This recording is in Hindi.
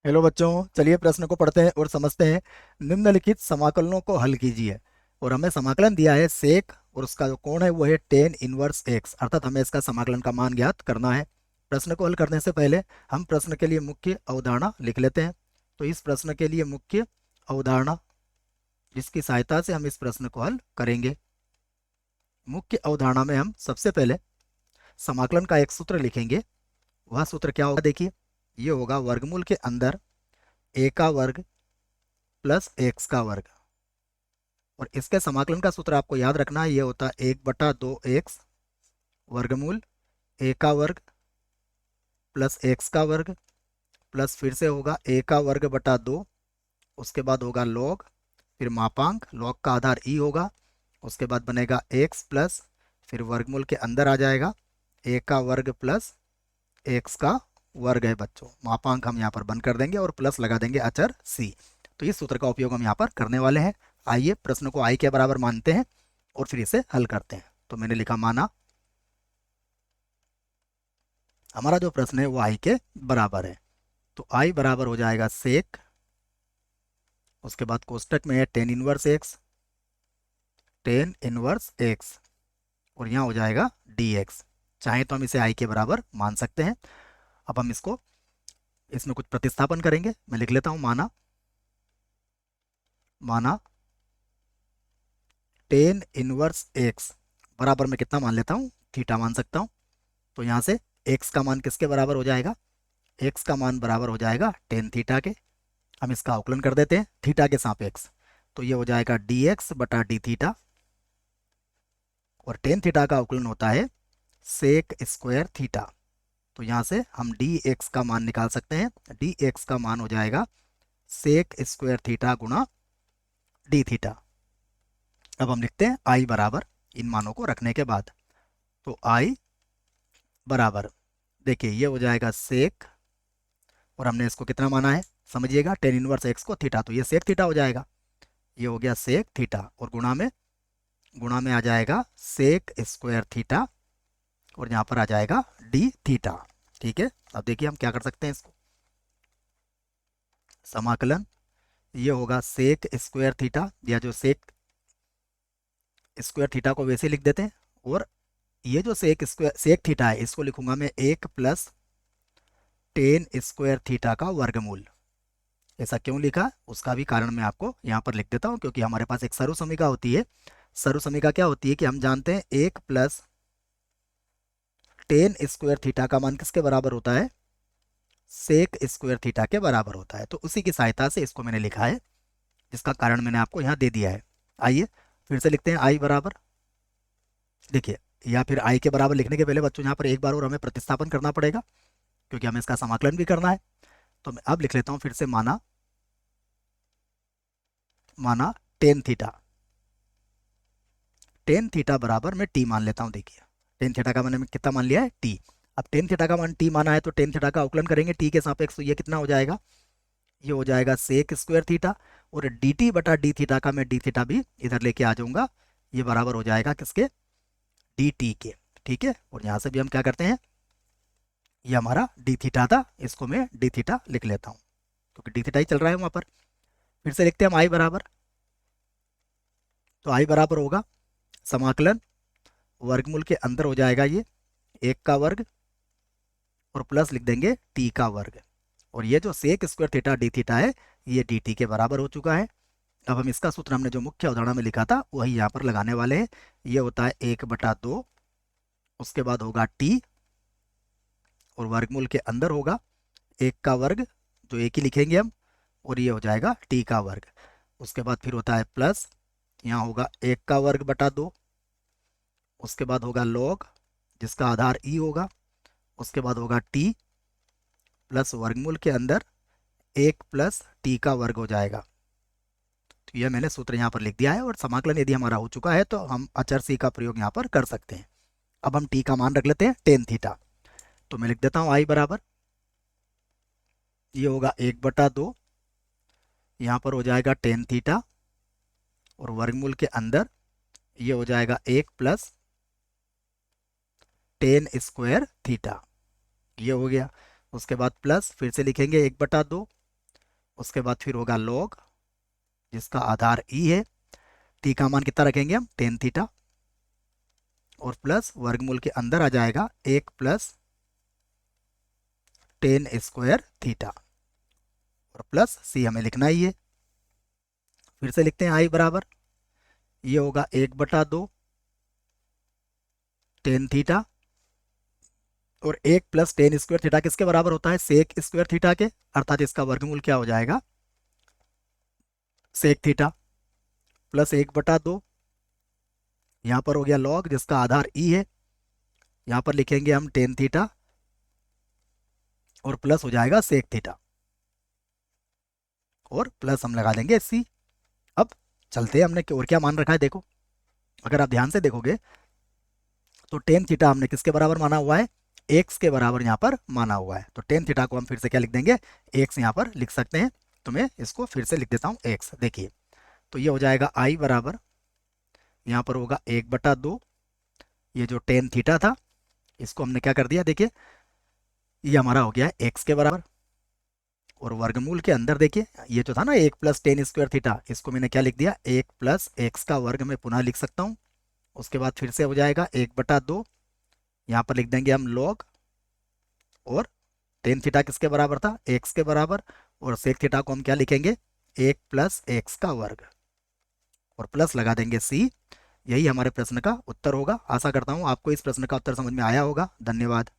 हेलो बच्चों, चलिए प्रश्न को पढ़ते हैं और समझते हैं। निम्नलिखित समाकलनों को हल कीजिए। और हमें समाकलन दिया है सेक, और उसका जो कोण है वो है टेन इनवर्स एक्स, अर्थात हमें इसका समाकलन का मान ज्ञात करना है। प्रश्न को हल करने से पहले हम प्रश्न के लिए मुख्य अवधारणा लिख लेते हैं। तो इस प्रश्न के लिए मुख्य अवधारणा, जिसकी सहायता से हम इस प्रश्न को हल करेंगे। मुख्य अवधारणा में हम सबसे पहले समाकलन का एक सूत्र लिखेंगे। वह सूत्र क्या होगा, देखिए। ये होगा वर्गमूल के अंदर ए का वर्ग प्लस एक्स का वर्ग। और इसके समाकलन का सूत्र आपको याद रखना है, ये होता है 1/2 एक्स वर्गमूल ए का वर्ग प्लस एक्स का वर्ग, प्लस फिर से होगा ए का वर्ग बटा 2, उसके बाद होगा लॉग, फिर मापांक, लॉग का आधार ई होगा, उसके बाद बनेगा एक्स प्लस, फिर वर्गमूल के अंदर आ जाएगा ए का वर्ग प्लस एक्स का वर्ग है बच्चों। मापांक हम यहाँ पर बंद कर देंगे और प्लस लगा देंगे अचर सी। तो इस सूत्र का उपयोग हम यहाँ पर करने वाले हैं। आइए प्रश्न को आई के बराबर मानते हैं और फिर इसे हल करते हैं। तो मैंने लिखा माना हमारा जो प्रश्न है वो आई के बराबर है। तो आई बराबर हो जाएगा सेक, उसके बाद कोष्टक में है tan inverse x, tan inverse x, और यहाँ हो जाएगा डी एक्स। चाहे तो हम इसे आई के बराबर मान सकते हैं। अब हम इसको इसमें कुछ प्रतिस्थापन करेंगे। मैं लिख लेता हूँ माना माना टेन इनवर्स एक्स बराबर में कितना मान लेता हूँ, थीटा मान सकता हूँ। तो यहाँ से एक्स का मान किसके बराबर हो जाएगा, एक्स का मान बराबर हो जाएगा टेन थीटा के। हम इसका अवकलन कर देते हैं थीटा के सापेक्ष। तो ये हो जाएगा डी एक्स बटा डी थीटा, और टेन थीटा का अवकलन होता है सेक स्क्वायर थीटा। तो यहाँ से हम डी एक्स का मान निकाल सकते हैं। डी एक्स का मान हो जाएगा सेक स्क्वायर थीटा गुणा डी थीटा। अब हम लिखते हैं आई बराबर, इन मानों को रखने के बाद, तो आई बराबर, देखिए ये हो जाएगा सेक, और हमने इसको कितना माना है समझिएगा, टेन इनवर्स एक्स को थीटा, तो ये सेक थीटा हो जाएगा। ये हो गया सेक थीटा, और गुणा में आ जाएगा सेक स्क्वायर थीटा, और यहाँ पर आ जाएगा डी थीटा। ठीक है, अब देखिए हम क्या कर सकते हैं इसको, समाकलन ये होगा सेक स्क्वायर थीटा, या जो सेक स्क्वायर थीटा को वैसे लिख देते हैं, और ये जो सेक थीटा है इसको लिखूंगा मैं एक प्लस टेन स्क्वायर थीटा का वर्गमूल। ऐसा क्यों लिखा उसका भी कारण मैं आपको यहाँ पर लिख देता हूँ, क्योंकि हमारे पास एक सर्वसमीका होती है। सर्वसमीका क्या होती है कि हम जानते हैं एक प्लस टेन स्क्वायर थीटा का मान किसके बराबर होता है, सेक स्क्वायर थीटा के बराबर होता है। तो उसी की सहायता से इसको मैंने लिखा है, जिसका कारण मैंने आपको यहाँ दे दिया है। आइए फिर से लिखते हैं आई बराबर, देखिए, या फिर आई के बराबर लिखने के पहले बच्चों यहाँ पर एक बार और हमें प्रतिस्थापन करना पड़ेगा, क्योंकि हमें इसका समाकलन भी करना है। तो मैं अब लिख लेता हूँ फिर से माना माना टेन थीटा, टेन थीटा बराबर मैं टी मान लेता हूँ। देखिए टेन थीटा का मैंने कितना मान लिया है, टी। अब टेन थीटा का मान टी माना है, तो टेन थीटा का अवकलन करेंगे टी के सापेक्ष, तो ये कितना हो जाएगा, ये हो जाएगा सेक स्क्वायर थीटा, और डी टी बटा डी थीटा का मैं डी थीटा भी इधर लेके आ जाऊंगा। ये बराबर हो जाएगा किसके, डी टी के। ठीक है, और यहाँ से भी हम क्या करते हैं, ये हमारा डी थीटा था, इसको मैं डी थीटा लिख लेता हूँ, क्योंकि डी थीटा ही चल रहा है वहाँ पर। फिर से लिखते हैं हम आई बराबर, तो आई बराबर होगा समाकलन वर्गमूल के अंदर हो जाएगा ये एक का वर्ग, और प्लस लिख देंगे टी का वर्ग, और ये जो sec square theta d theta है ये डी टी के बराबर हो चुका है। अब हम इसका सूत्र हमने जो मुख्य अवधारणा में लिखा था वही यहाँ पर लगाने वाले हैं। ये होता है 1/2, उसके बाद होगा टी, और वर्गमूल के अंदर होगा एक का वर्ग, जो एक ही लिखेंगे हम, और ये हो जाएगा टी का वर्ग। उसके बाद फिर होता है प्लस, यहाँ होगा एक का वर्ग बटा 2, उसके बाद होगा लॉग, जिसका आधार ई होगा, उसके बाद होगा टी प्लस वर्गमूल के अंदर एक प्लस टी का वर्ग हो जाएगा। तो यह मैंने सूत्र यहाँ पर लिख दिया है, और समाकलन यदि हमारा हो चुका है तो हम अचर सी का प्रयोग यहाँ पर कर सकते हैं। अब हम टी का मान रख लेते हैं टेन थीटा। तो मैं लिख देता हूँ आई बराबर, ये होगा 1/2, यहाँ पर हो जाएगा टेन थीटा, और वर्गमूल के अंदर ये हो जाएगा एक प्लस टेन स्क्वायर थीटा, ये हो गया। उसके बाद प्लस फिर से लिखेंगे 1/2, उसके बाद फिर होगा log जिसका आधार ई है, टी का मान कितना रखेंगे हम, टेन थीटा, और प्लस वर्गमूल के अंदर आ जाएगा 1 प्लस टेन स्क्वायर थीटा, और प्लस सी हमें लिखना ही है। फिर से लिखते हैं आई बराबर, ये होगा 1/2 टेन थीटा, और 1 प्लस टेन स्क्वायर थीटा किसके बराबर होता है, सेक स्क्वायर थीटा के, अर्थात इसका वर्गमूल क्या हो जाएगा, सेक थीटा, प्लस 1/2, यहाँ पर हो गया लॉग जिसका आधार ई है, यहाँ पर लिखेंगे हम टेन थीटा, और प्लस हो जाएगा सेक थीटा, और प्लस हम लगा देंगे सी। अब चलते हैं, हमने और क्या मान रखा है देखो, अगर आप ध्यान से देखोगे तो टेन थीटा हमने किसके बराबर माना हुआ है, एक्स के बराबर यहाँ पर माना हुआ है। तो टेन थीटा को हम फिर से क्या लिख देंगे, एक्स यहाँ पर लिख सकते हैं। तो मैं इसको फिर से लिख देता हूँ एक्स। देखिए, तो ये हो जाएगा आई बराबर, यहाँ पर होगा 1/2, ये जो टेन थीटा था इसको हमने क्या कर दिया, देखिए ये हमारा हो गया एक्स के बराबर, और वर्गमूल के अंदर देखिए ये जो था ना 1 प्लस टेन स्क्वायर थीटा, इसको मैंने क्या लिख दिया, 1 प्लस एक्स का वर्ग में पुनः लिख सकता हूँ। उसके बाद फिर से हो जाएगा 1/2, यहाँ पर लिख देंगे हम लॉग, और टेन थीटा किसके बराबर था, एक्स के बराबर, और सेक थीटा को हम क्या लिखेंगे, 1 प्लस एक्स का वर्ग, और प्लस लगा देंगे सी। यही हमारे प्रश्न का उत्तर होगा। आशा करता हूँ आपको इस प्रश्न का उत्तर समझ में आया होगा। धन्यवाद।